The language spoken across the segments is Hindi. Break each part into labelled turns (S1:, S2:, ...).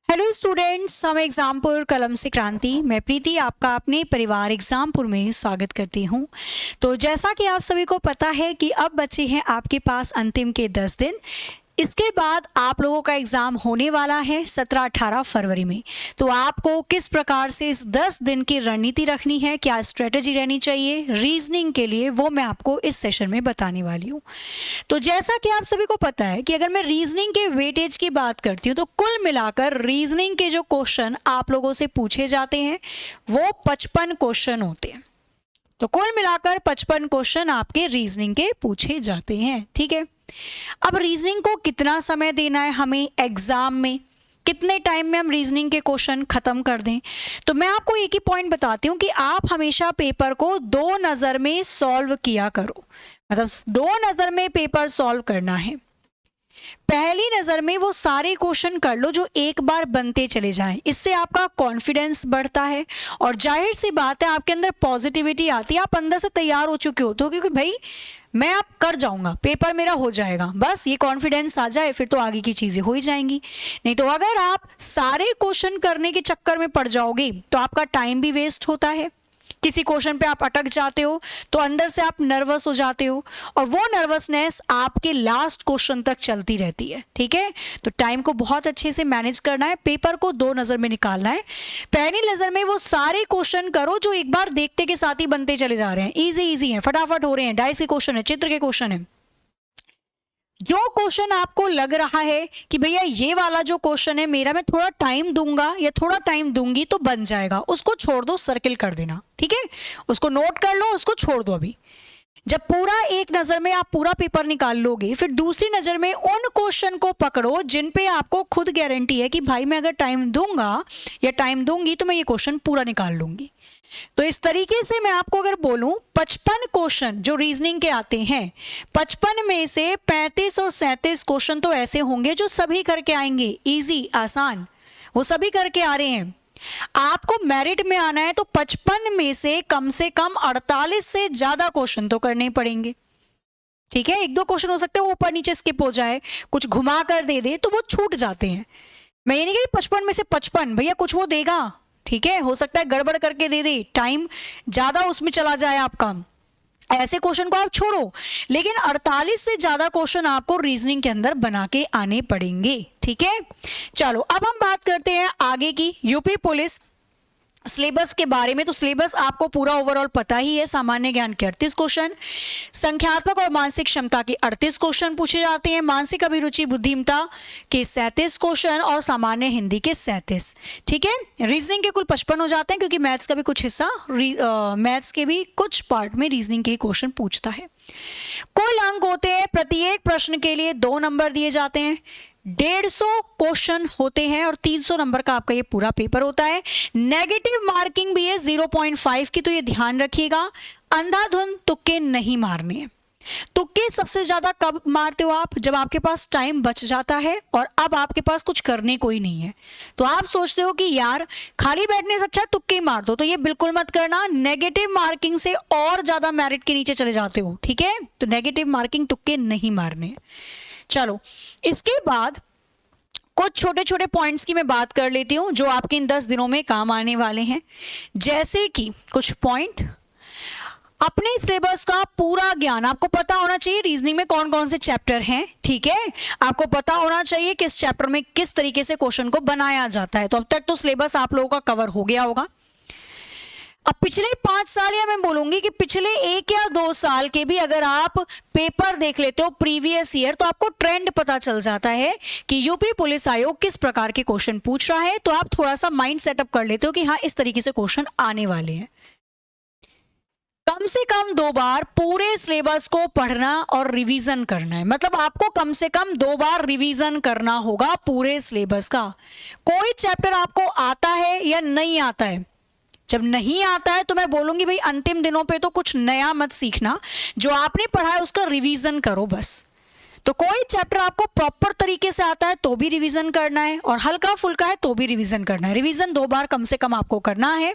S1: हेलो स्टूडेंट्स, हम एग्जामपुर कलम से क्रांति। मैं प्रीति आपका अपने परिवार एग्जामपुर में स्वागत करती हूँ। तो जैसा कि आप सभी को पता है कि अब बचे हैं आपके पास अंतिम के 10 दिन। इसके बाद आप लोगों का एग्ज़ाम होने वाला है 17-18 फरवरी में। तो आपको किस प्रकार से इस 10 दिन की रणनीति रखनी है, क्या स्ट्रेटजी रहनी चाहिए रीजनिंग के लिए, वो मैं आपको इस सेशन में बताने वाली हूँ। तो जैसा कि आप सभी को पता है कि अगर मैं रीजनिंग के वेटेज की बात करती हूँ तो कुल मिलाकर रीजनिंग के जो क्वेश्चन आप लोगों से पूछे जाते हैं वो 55 क्वेश्चन होते हैं। तो कुल मिलाकर 55 क्वेश्चन आपके रीजनिंग के पूछे जाते हैं। ठीक है, अब रीजनिंग को कितना समय देना है हमें एग्जाम में, कितने टाइम में हम रीजनिंग के क्वेश्चन खत्म कर दें। तो मैं आपको एक ही पॉइंट बताती हूँ कि आप हमेशा पेपर को 2 नज़र में सॉल्व किया करो। मतलब 2 नज़र में पेपर सॉल्व करना है। पहली नज़र में वो सारे क्वेश्चन कर लो जो एक बार बनते चले जाएं। इससे आपका कॉन्फिडेंस बढ़ता है और जाहिर सी बात है आपके अंदर पॉजिटिविटी आती है। आप अंदर से तैयार हो चुके होते हो क्योंकि भाई मैं अब कर जाऊंगा, पेपर मेरा हो जाएगा। बस ये कॉन्फिडेंस आ जाए फिर तो आगे की चीज़ें हो ही जाएंगी। नहीं तो अगर आप सारे क्वेश्चन करने के चक्कर में पड़ जाओगे तो आपका टाइम भी वेस्ट होता है। किसी क्वेश्चन पे आप अटक जाते हो तो अंदर से आप नर्वस हो जाते हो और वो नर्वसनेस आपके लास्ट क्वेश्चन तक चलती रहती है। ठीक है, तो टाइम को बहुत अच्छे से मैनेज करना है, पेपर को 2 नज़र में निकालना है। पहली नज़र में वो सारे क्वेश्चन करो जो एक बार देखते के साथ ही बनते चले जा रहे हैं, इजी हैं, फटाफट हो रहे हैं, डाइस के क्वेश्चन है, चित्र के क्वेश्चन है। जो क्वेश्चन आपको लग रहा है कि भैया ये वाला जो क्वेश्चन है मेरा, मैं थोड़ा टाइम दूंगा या थोड़ा टाइम दूंगी तो बन जाएगा, उसको छोड़ दो, सर्किल कर देना। ठीक है, उसको नोट कर लो, उसको छोड़ दो। अभी जब पूरा एक नज़र में आप पूरा पेपर निकाल लोगे फिर दूसरी नज़र में उन क्वेश्चन को पकड़ो जिन पे आपको खुद गारंटी है कि भाई मैं अगर टाइम दूंगा या टाइम दूंगी तो मैं ये क्वेश्चन पूरा निकाल लूंगी। तो इस तरीके से मैं आपको अगर बोलूं 55 क्वेश्चन जो रीजनिंग के आते हैं, 55 में से 35 और 37 क्वेश्चन तो ऐसे होंगे जो सभी करके आएंगे, इजी आसान, वो सभी करके आ रहे हैं। आपको मेरिट में आना है तो 55 में से कम 48 से ज्यादा क्वेश्चन तो करने पड़ेंगे। ठीक है, 1-2 क्वेश्चन हो सकते हैं वो ऊपर नीचे स्किप हो जाए, कुछ घुमा कर दे दे तो वो छूट जाते हैं। मैं ये नहीं कह 55 में से 55 भैया कुछ वो देगा, ठीक है, हो सकता है गड़बड़ करके दे दे, टाइम ज्यादा उसमें चला जाए आपका, ऐसे क्वेश्चन को आप छोड़ो। लेकिन 48 से ज्यादा क्वेश्चन आपको रीजनिंग के अंदर बना के आने पड़ेंगे। ठीक है, चलो अब हम बात करते हैं आगे की यूपी पुलिस सिलेबस के बारे में। तो सिलेबस आपको पूरा ओवरऑल पता ही है। सामान्य ज्ञान के 38 क्वेश्चन, संख्यात्मक और मानसिक क्षमता के 38 क्वेश्चन पूछे जाते हैं, मानसिक अभिरुचि बुद्धिमत्ता के 37 क्वेश्चन और सामान्य हिंदी के 37। ठीक है, रीजनिंग के कुल 55 हो जाते हैं क्योंकि मैथ्स का भी कुछ हिस्सा, मैथ्स के भी कुछ पार्ट में रीजनिंग के क्वेश्चन पूछता है। कुल अंक होते हैं, प्रत्येक प्रश्न के लिए 2 नंबर दिए जाते हैं, 150 क्वेश्चन होते हैं और 300 नंबर का आपका ये पूरा पेपर होता है। नेगेटिव मार्किंग भी है 0.5 की, तो ये ध्यान रखिएगा। अंधाधुंध तुक्के नहीं मारने हैं। तुक्के सबसे ज्यादा कब मारते हो आप? जब आपके पास टाइम बच जाता है और अब आपके पास कुछ करने को ही नहीं है, तो आप सोचते हो कि यार खाली बैठने से अच्छा तुक्के मार दो। तो ये बिल्कुल मत करना, नेगेटिव मार्किंग से और ज्यादा मेरिट के नीचे चले जाते हो। ठीक है, तो नेगेटिव मार्किंग तुक्के नहीं मारने। चलो इसके बाद कुछ छोटे छोटे पॉइंट्स की मैं बात कर लेती हूं जो आपके इन 10 दिनों में काम आने वाले हैं। जैसे कि कुछ पॉइंट, अपने सिलेबस का पूरा ज्ञान आपको पता होना चाहिए। रीजनिंग में कौन कौन से चैप्टर हैं, ठीक है, आपको पता होना चाहिए किस चैप्टर में किस तरीके से क्वेश्चन को बनाया जाता है। तो अब तक तो सिलेबस आप लोगों का कवर हो गया होगा। अब पिछले 5 साल, या मैं बोलूंगी कि पिछले 1 या 2 साल के भी अगर आप पेपर देख लेते हो प्रीवियस ईयर, तो आपको ट्रेंड पता चल जाता है कि यूपी पुलिस आयोग किस प्रकार के क्वेश्चन पूछ रहा है। तो आप थोड़ा सा माइंड सेटअप कर लेते हो कि हाँ इस तरीके से क्वेश्चन आने वाले हैं। कम से कम 2 बार पूरे सिलेबस को पढ़ना और रिवीजन करना है। मतलब आपको कम से कम 2 बार रिवीजन करना होगा पूरे सिलेबस का। कोई चैप्टर आपको आता है या नहीं आता है, जब नहीं आता है तो मैं बोलूंगी भाई अंतिम दिनों पे तो कुछ नया मत सीखना, जो आपने पढ़ा है उसका रिवीजन करो बस। तो कोई चैप्टर आपको प्रॉपर तरीके से आता है तो भी रिवीजन करना है और हल्का फुल्का है तो भी रिवीजन करना है। रिवीजन 2 बार कम से कम आपको करना है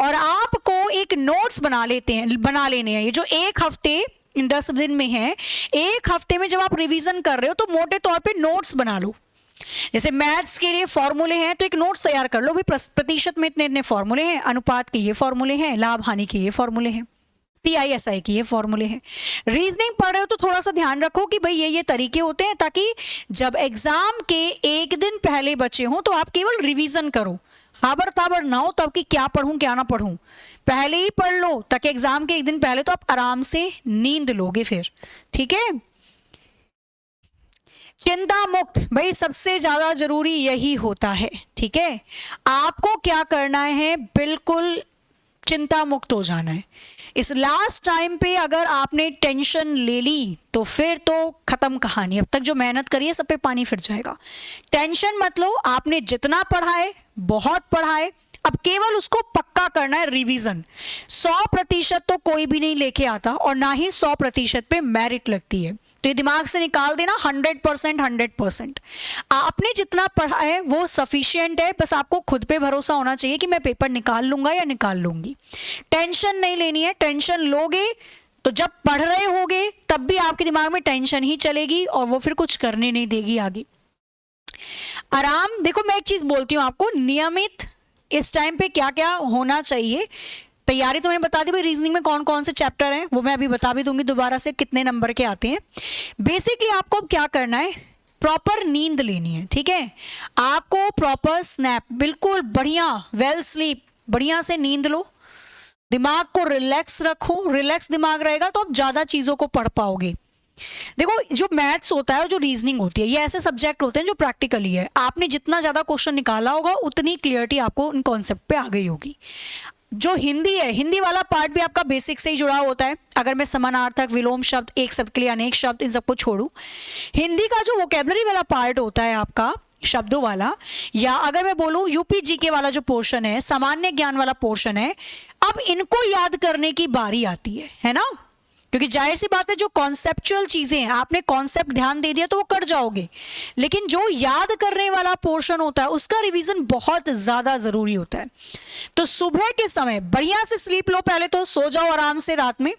S1: और आपको एक नोट्स बना लेने हैं। ये जो 1 हफ्ते इन 10 दिन में है, 1 हफ्ते में जब आप रिवीजन कर रहे हो तो मोटे तौर पे नोट्स बना लो। जैसे मैथ्स के लिए फॉर्मूले हैं तो एक नोट्स तैयार कर लो भाई, प्रतिशत में इतने इतने फॉर्मूले हैं, अनुपात के ये फॉर्मूले हैं, लाभ हानि के ये फॉर्मूले हैं, CISI की ये फॉर्मूले हैं। रीजनिंग पढ़ रहे हो तो थोड़ा सा ध्यान रखो कि भाई ये तरीके होते हैं, ताकि जब एग्जाम के एक दिन पहले बचे हो तो आप केवल रिवीजन करो, हाबर ताबर ना हो तब कि क्या पढ़ूं क्या ना पढ़ूं, पहले ही पढ़ लो ताकि एग्जाम के एक दिन पहले तो आप आराम से नींद लोगे फिर। ठीक है, चिंता मुक्त भाई सबसे ज्यादा जरूरी यही होता है। ठीक है, आपको क्या करना है, बिल्कुल चिंता मुक्त हो जाना है। इस लास्ट टाइम पे अगर आपने टेंशन ले ली तो फिर तो खत्म कहानी, अब तक जो मेहनत करी है सब पे पानी फिर जाएगा। टेंशन मत लो, आपने जितना पढ़ा है बहुत पढ़ा है, अब केवल उसको पक्का करना है, रिवीजन। 100% तो कोई भी नहीं लेके आता और ना ही 100% पे मेरिट लगती है, तो ये दिमाग से निकाल देना 100%। 100% आपने जितना पढ़ा है वो सफिशिएंट है, बस आपको खुद पे भरोसा होना चाहिए कि मैं पेपर निकाल लूंगा या निकाल लूंगी। टेंशन नहीं लेनी है, टेंशन लोगे तो जब पढ़ रहे होगे तब भी आपके दिमाग में टेंशन ही चलेगी और वो फिर कुछ करने नहीं देगी आगे। आराम, देखो मैं एक चीज बोलती हूँ आपको, नियमित इस टाइम पे क्या क्या होना चाहिए। तैयारी तो मैंने बता दी भाई, रीजनिंग में कौन कौन से चैप्टर हैं वो मैं अभी बता भी दूंगी दोबारा से, कितने नंबर के आते हैं। बेसिकली आपको अब क्या करना है, प्रॉपर नींद लेनी है। ठीक है, आपको प्रॉपर स्नैप, बिल्कुल बढ़िया वेल स्लीप, बढ़िया से नींद लो, दिमाग को रिलैक्स रखो। रिलैक्स दिमाग रहेगा तो आप ज्यादा चीजों को पढ़ पाओगे। देखो जो मैथ्स होता है और जो रीजनिंग होती है ये ऐसे सब्जेक्ट होते हैं जो प्रैक्टिकली है, आपने जितना ज्यादा क्वेश्चन निकाला होगा उतनी क्लियरिटी आपको इन कॉन्सेप्ट पे आ गई होगी। जो हिंदी है, हिंदी वाला पार्ट भी आपका बेसिक से ही जुड़ा होता है। अगर मैं समानार्थक, विलोम शब्द, एक शब्द के लिए अनेक शब्द, इन सबको छोड़ूं, हिंदी का जो वोकेबलरी वाला पार्ट होता है आपका, शब्दों वाला, या अगर मैं बोलूं UPGK वाला जो पोर्शन है, सामान्य ज्ञान वाला पोर्शन है, अब इनको याद करने की बारी आती है ना, क्योंकि जाहिर सी बात है जो कॉन्सेप्चुअल चीजें हैं, आपने कॉन्सेप्ट ध्यान दे दिया तो वो कर जाओगे, लेकिन जो याद करने वाला पोर्शन होता है उसका रिवीजन बहुत ज्यादा जरूरी होता है। तो सुबह के समय बढ़िया से स्लीप लो, पहले तो सो जाओ आराम से रात में।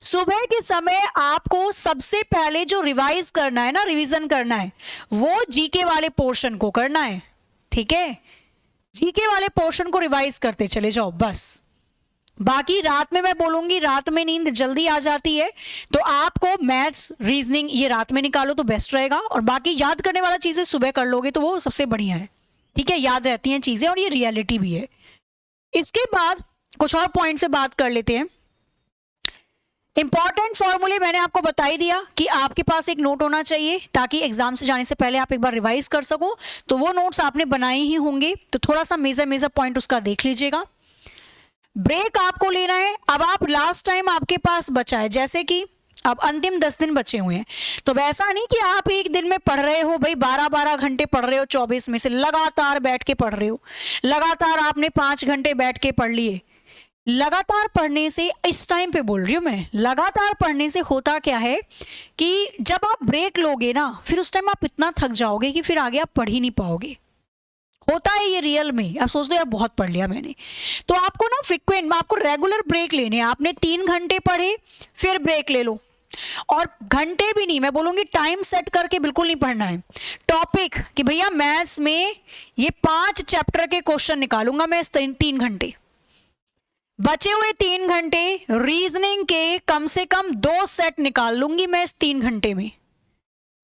S1: सुबह के समय आपको सबसे पहले जो रिवाइज करना है ना, रिवीजन करना है, वो जीके वाले पोर्शन को करना है। ठीक है, जीके वाले पोर्शन को रिवाइज करते चले जाओ बस। बाकी रात में मैं बोलूंगी, रात में नींद जल्दी आ जाती है तो आपको मैथ्स, रीजनिंग ये रात में निकालो तो बेस्ट रहेगा, और बाकी याद करने वाला चीजें सुबह कर लोगे तो वो सबसे बढ़िया है। ठीक है, याद रहती हैं चीजें और ये रियलिटी भी है। इसके बाद कुछ और पॉइंट से बात कर लेते हैं। इंपॉर्टेंट फॉर्मूले मैंने आपको बता ही दिया कि आपके पास एक नोट होना चाहिए ताकि एग्जाम से जाने से पहले आप एक बार रिवाइज कर सको, तो वो नोट्स आपने बनाए ही होंगे, तो थोड़ा सा मेजर पॉइंट उसका देख लीजिएगा। ब्रेक आपको लेना है। अब आप लास्ट टाइम आपके पास बचा है, जैसे कि अब अंतिम 10 दिन बचे हुए हैं, तो वैसा नहीं कि आप एक दिन में पढ़ रहे हो भाई, 12-12 घंटे पढ़ रहे हो, 24 में से लगातार बैठ के पढ़ रहे हो, लगातार आपने 5 घंटे बैठ के पढ़ लिए। लगातार पढ़ने से, इस टाइम पे बोल रही हूं मैं, लगातार पढ़ने से होता क्या है कि जब आप ब्रेक लोगे ना, फिर उस टाइम आप इतना थक जाओगे कि फिर आगे आप पढ़ ही नहीं पाओगे। होता है ये रियल में। अब सोच दो यार बहुत पढ़ लिया मैंने, तो आपको ना फ्रिक्वेंट, आपको रेगुलर ब्रेक लेने हैं। आपने 3 घंटे पढ़े, फिर ब्रेक ले लो, और घंटे भी नहीं, मैं बोलूंगी टाइम सेट करके बिल्कुल नहीं पढ़ना है। टॉपिक कि भैया मैथ्स में ये 5 चैप्टर के क्वेश्चन निकालूंगा मैं इस 3 घंटे, बचे हुए 3 घंटे रीजनिंग के कम से कम 2 सेट निकाल लूंगी मैं इस 3 घंटे में,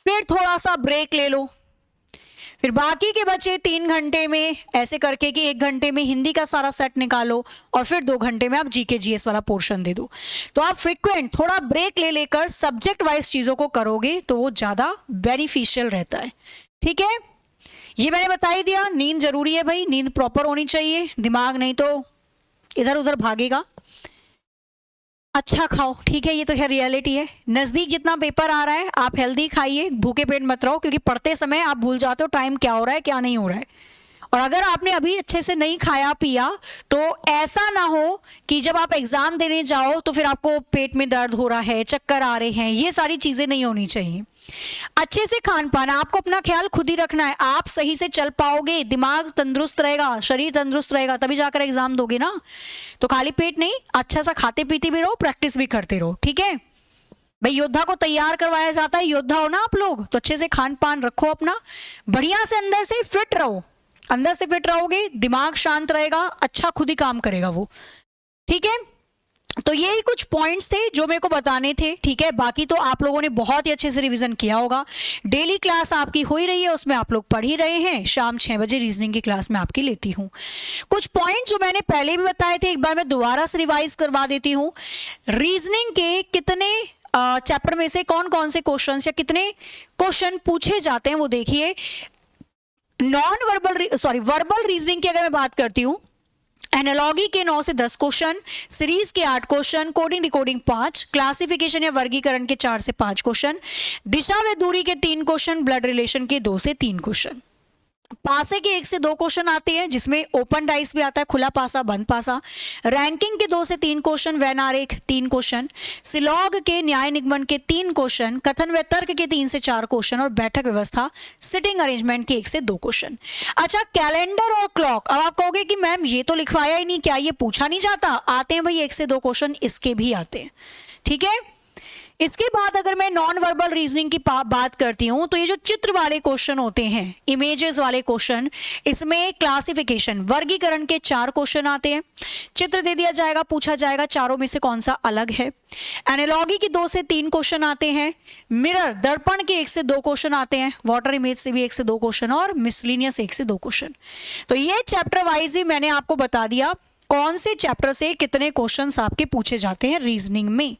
S1: फिर थोड़ा सा ब्रेक ले लो, फिर बाकी के बचे 3 घंटे में ऐसे करके कि 1 घंटे में हिंदी का सारा सेट निकालो, और फिर 2 घंटे में आप जीके जीएस वाला पोर्शन दे दो। तो आप फ्रीक्वेंट थोड़ा ब्रेक ले लेकर सब्जेक्ट वाइज चीजों को करोगे तो वो ज्यादा बेनिफिशियल रहता है। ठीक है, ये मैंने बता ही दिया। नींद जरूरी है भाई, नींद प्रॉपर होनी चाहिए, दिमाग नहीं तो इधर उधर भागेगा। अच्छा खाओ, ठीक है, ये तो है रियलिटी है। नजदीक जितना पेपर आ रहा है आप हेल्दी खाइए, भूखे पेट मत रहो, क्योंकि पढ़ते समय आप भूल जाते हो टाइम क्या हो रहा है क्या नहीं हो रहा है। और अगर आपने अभी अच्छे से नहीं खाया पिया तो ऐसा ना हो कि जब आप एग्जाम देने जाओ तो फिर आपको पेट में दर्द हो रहा है, चक्कर आ रहे हैं, ये सारी चीजें नहीं होनी चाहिए। अच्छे से खान पान, आपको अपना ख्याल खुद ही रखना है। आप सही से चल पाओगे, दिमाग तंदुरुस्त रहेगा, शरीर तंदुरुस्त रहेगा, तभी जाकर एग्जाम दोगे ना। तो खाली पेट नहीं, अच्छा सा खाते पीते भी रहो, प्रैक्टिस भी करते रहो। ठीक है, भाई योद्धा को तैयार करवाया जाता है, योद्धा हो ना आप लोग, तो अच्छे से खान पान रखो अपना, बढ़िया से अंदर से फिट रहो, अंदर से फिट रहोगे दिमाग शांत रहेगा, अच्छा खुद ही काम करेगा वो, ठीक है। तो यही कुछ पॉइंट्स थे जो मेरे को बताने थे, ठीक है। बाकी तो आप लोगों ने बहुत ही अच्छे से रिवीजन किया होगा, डेली क्लास आपकी हो ही रही है, उसमें आप लोग पढ़ ही रहे हैं, शाम 6 बजे रीजनिंग की क्लास में आपकी लेती हूँ। कुछ पॉइंट जो मैंने पहले भी बताए थे एक बार मैं दोबारा से रिवाइज करवा देती हूँ। रीजनिंग के कितने चैप्टर में से कौन कौन से क्वेश्चन या कितने क्वेश्चन पूछे जाते हैं वो देखिए। वर्बल रीजनिंग की अगर मैं बात करती हूँ, एनालॉगी के 9 से 10 क्वेश्चन, सीरीज के 8 क्वेश्चन, कोडिंग डिकोडिंग 5, क्लासिफिकेशन या वर्गीकरण के 4 से 5 क्वेश्चन, दिशा व दूरी के 3 क्वेश्चन, ब्लड रिलेशन के 2 से 3 क्वेश्चन, पासे के 1 से 2 क्वेश्चन आते हैं जिसमें ओपन डाइस भी आता है, खुला पासा बंद पासा, रैंकिंग के 2 से 3 क्वेश्चन, वैन आरेख 3 क्वेश्चन, सिलॉग के न्याय निगमन के 3 क्वेश्चन, कथन व तर्क के 3 से 4 क्वेश्चन और बैठक व्यवस्था सिटिंग अरेंजमेंट के 1 से 2 क्वेश्चन। अच्छा, कैलेंडर और क्लॉक, अब आप कहोगे कि मैम ये तो लिखवाया ही नहीं, क्या ये पूछा नहीं जाता? आते हैं भाई 1 से 2 क्वेश्चन इसके भी आते हैं, ठीक है। इसके बाद अगर मैं नॉन वर्बल रीजनिंग की बात करती हूं तो ये जो चित्र वाले क्वेश्चन होते हैं, इमेजेस वाले क्वेश्चन, इसमें क्लासिफिकेशन वर्गीकरण के 4 क्वेश्चन आते हैं, चित्र दे दिया जाएगा, पूछा जाएगा चारों में से कौन सा अलग है, एनालॉगी की 2 से 3 क्वेश्चन आते हैं, मिरर दर्पण के 1 से 2 क्वेश्चन आते हैं, वाटर इमेज से भी 1 से 2 क्वेश्चन और मिसलिनियस 1 से 2 क्वेश्चन। तो ये चैप्टर वाइज ही मैंने आपको बता दिया कौन से चैप्टर से कितने क्वेश्चन आपके पूछे जाते हैं रीजनिंग में।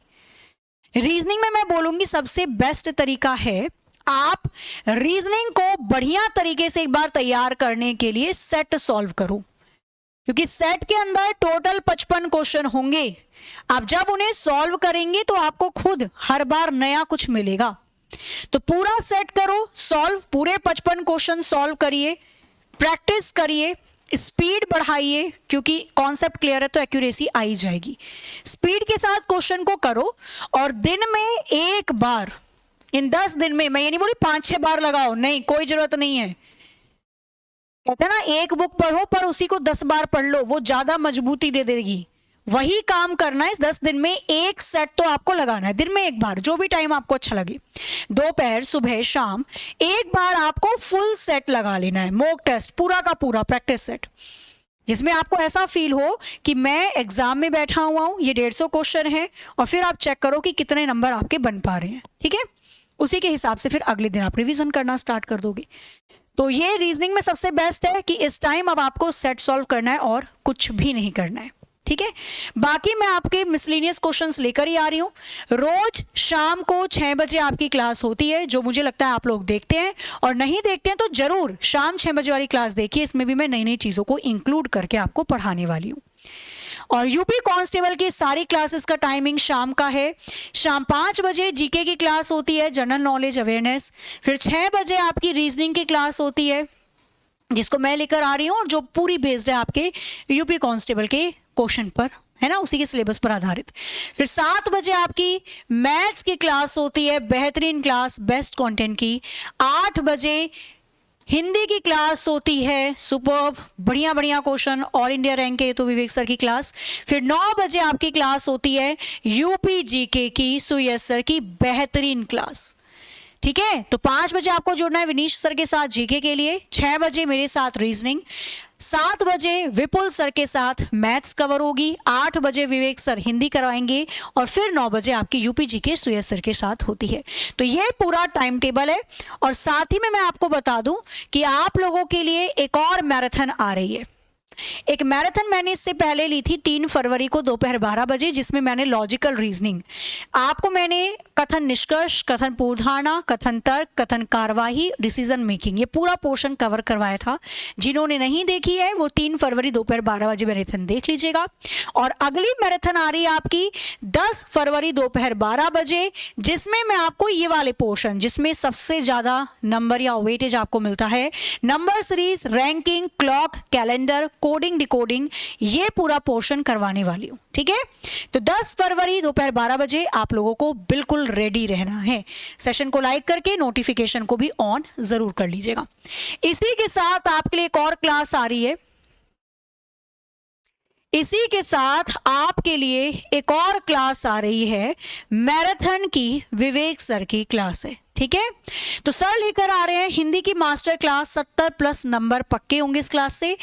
S1: रीजनिंग में मैं बोलूंगी सबसे बेस्ट तरीका है आप रीजनिंग को बढ़िया तरीके से एक बार तैयार करने के लिए सेट सॉल्व करो, क्योंकि सेट के अंदर टोटल 55 क्वेश्चन होंगे। आप जब उन्हें सॉल्व करेंगे तो आपको खुद हर बार नया कुछ मिलेगा। तो पूरा सेट करो, सॉल्व, पूरे 55 क्वेश्चन सॉल्व करिए, प्रैक्टिस करिए, स्पीड बढ़ाइए, क्योंकि कॉन्सेप्ट क्लियर है तो एक्यूरेसी आ ही जाएगी। स्पीड के साथ क्वेश्चन को करो और दिन में एक बार, इन 10 दिन में, मैं ये नहीं बोली 5-6 बार लगाओ, नहीं, कोई जरूरत नहीं है। कहते हैं ना एक बुक पढ़ो पर उसी को 10 बार पढ़ लो, वो ज्यादा मजबूती दे देगी। वही काम करना है इस 10 दिन में, एक सेट तो आपको लगाना है, दिन में एक बार, जो भी टाइम आपको अच्छा लगे, दोपहर, सुबह, शाम, एक बार आपको फुल सेट लगा लेना है, मॉक टेस्ट पूरा का पूरा प्रैक्टिस सेट, जिसमें आपको ऐसा फील हो कि मैं एग्जाम में बैठा हुआ हूं, ये 150 क्वेश्चन है, और फिर आप चेक करो कि कितने नंबर आपके बन पा रहे हैं, ठीक है। उसी के हिसाब से फिर अगले दिन आप रिवीजन करना स्टार्ट कर दोगे। तो ये रीजनिंग में सबसे बेस्ट है कि इस टाइम अब आपको सेट सॉल्व करना है और कुछ भी नहीं करना है, ठीक है। बाकी मैं आपके मिसलिनियस क्वेश्चंस लेकर ही आ रही हूँ। रोज शाम को 6 बजे आपकी क्लास होती है, जो मुझे लगता है आप लोग देखते हैं, और नहीं देखते हैं तो जरूर शाम 6 बजे वाली क्लास देखिए, इसमें भी मैं नई नई चीज़ों को इंक्लूड करके आपको पढ़ाने वाली हूँ। और यूपी कांस्टेबल की सारी क्लासेस का टाइमिंग शाम का है। शाम 5 बजे जीके की क्लास होती है, जनरल नॉलेज अवेयरनेस, फिर 6 बजे आपकी रीजनिंग की क्लास होती है जिसको मैं लेकर आ रही हूँ, और जो पूरी बेस्ड है आपके यूपी कांस्टेबल के क्वेश्चन पर, है ना, उसी के सिलेबस पर आधारित। फिर 7 बजे आपकी मैथ्स की क्लास होती है, बेहतरीन क्लास, बेस्ट कंटेंट की। 8 बजे हिंदी की क्लास होती है, सुपर्ब, बढ़िया बढ़िया क्वेश्चन, ऑल इंडिया रैंक के, तो विवेक सर की क्लास। फिर 9 बजे आपकी क्लास होती है यूपी जीके की, सुयस सर की बेहतरीन क्लास, ठीक है। तो 5 बजे आपको जुड़ना है विनीश सर के साथ जीके के लिए, 6 बजे मेरे साथ रीजनिंग, 7 बजे विपुल सर के साथ मैथ्स कवर होगी, 8 बजे विवेक सर हिंदी करवाएंगे, और फिर 9 बजे आपकी यूपी जीके सुयस सर के साथ होती है। तो ये पूरा टाइम टेबल है। और साथ ही में मैं आपको बता दूं कि आप लोगों के लिए एक और मैराथन आ रही है। एक मैराथन मैंने इससे पहले ली थी 3 फरवरी को दोपहर 12 बजे, जिसमें मैंने लॉजिकल रीजनिंग, आपको मैंने कथन निष्कर्ष, कथन पूर्वधारणा, कथन तर्क, कथन कार्यवाही, डिसीजन मेकिंग, ये पूरा पोर्शन कवर करवाया था। जिन्होंने नहीं देखी है वो 3 फरवरी दोपहर 12 बजे मैराथन देख लीजिएगा। और अगली मैराथन आ रही है आपकी 10 फरवरी दोपहर 12 बजे, जिसमें मैं आपको ये वाले पोर्शन, जिसमें सबसे ज्यादा नंबर या वेटेज आपको मिलता है, number series, ranking, clock, calendar, coding decoding, ये पूरा पोर्शन करवाने वाली हूं, ठीक है। तो 10 फरवरी दोपहर 12 बजे आप लोगों को बिल्कुल रेडी रहना है। सेशन को लाइक करके नोटिफिकेशन को भी ऑन जरूर कर लीजिएगा। इसी के साथ आपके लिए एक और क्लास आ रही है, इसी के साथ आपके लिए एक और क्लास आ रही है, मैराथन की विवेक सर की क्लास है। ठीक है, तो सर लेकर आ रहे हैं हिंदी की मास्टर क्लास। 70+ नंबर पक्के होंगे इस क्लास से।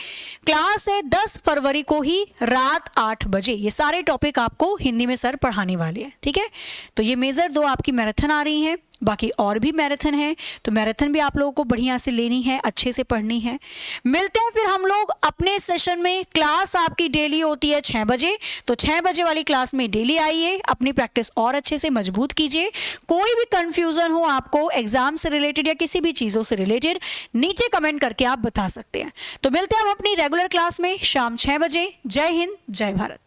S1: क्लास है 10 फरवरी को ही रात 8 बजे। ये सारे टॉपिक आपको हिंदी में सर पढ़ाने वाले हैं। ठीक है, तो ये मेजर 2 आपकी मैराथन आ रही हैं, बाकी और भी मैराथन है, तो मैराथन भी आप लोगों को बढ़िया से लेनी है, अच्छे से पढ़नी है। मिलते हैं फिर हम लोग अपने सेशन में। क्लास आपकी डेली होती है 6 बजे, तो 6 बजे वाली क्लास में डेली आइए, अपनी प्रैक्टिस और अच्छे से मजबूत कीजिए। कोई भी कंफ्यूजन हो आपको एग्जाम से रिलेटेड या किसी भी चीज़ों से रिलेटेड, नीचे कमेंट करके आप बता सकते हैं। तो मिलते हैं हम अपनी रेगुलर क्लास में शाम 6 बजे। जय हिंद, जय भारत।